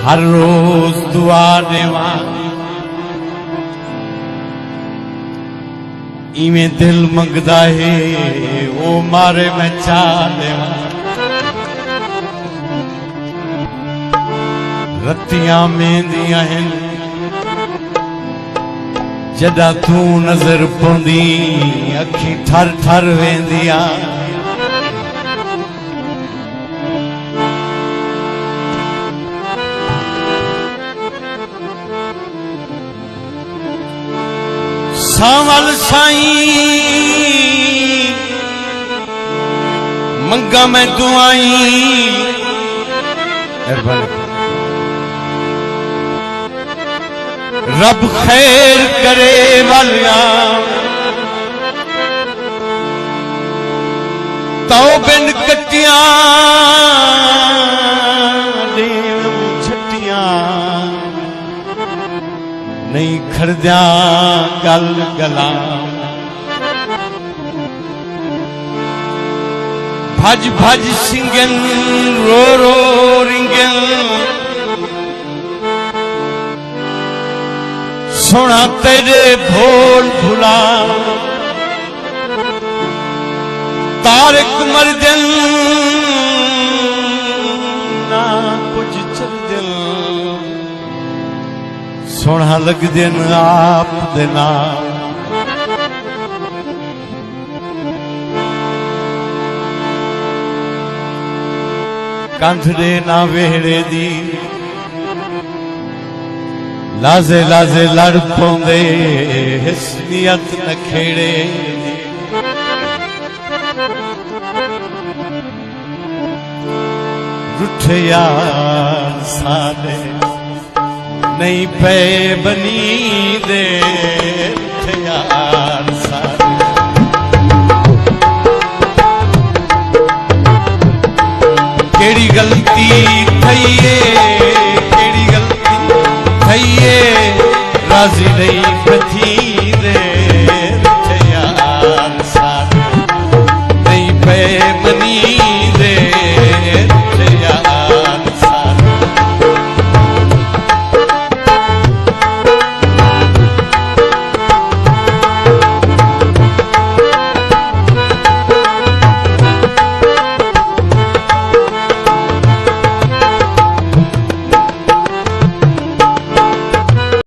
हर रोज दुआ देवा इवें दिल मंगदा है ओ मारे मैं चा देवा रत्तियां मेंदियां हैं जदा तू नजर पौंदी अखी ठर ठर वेंदियां सावल साईं मंगा मैं दुआई रब खैर करे वालिया तो बिन कटिया छटिया नहीं खरद्या गल गला भज भज सिंगन रो रो रिंगन सोना तेरे भोल भुला तारक मर्दन ना कुछ चल दिल सोना लग दिन आप देना कंठ दे ना वेड़े दी लाजे लाजे लड़ पौंदे हिस्नियत नखेड़े रुठे यार साले नहीं पे बनी दे रुठे यार साले केड़ी गलती थईए केड़ी गलती थईए राजी नहीं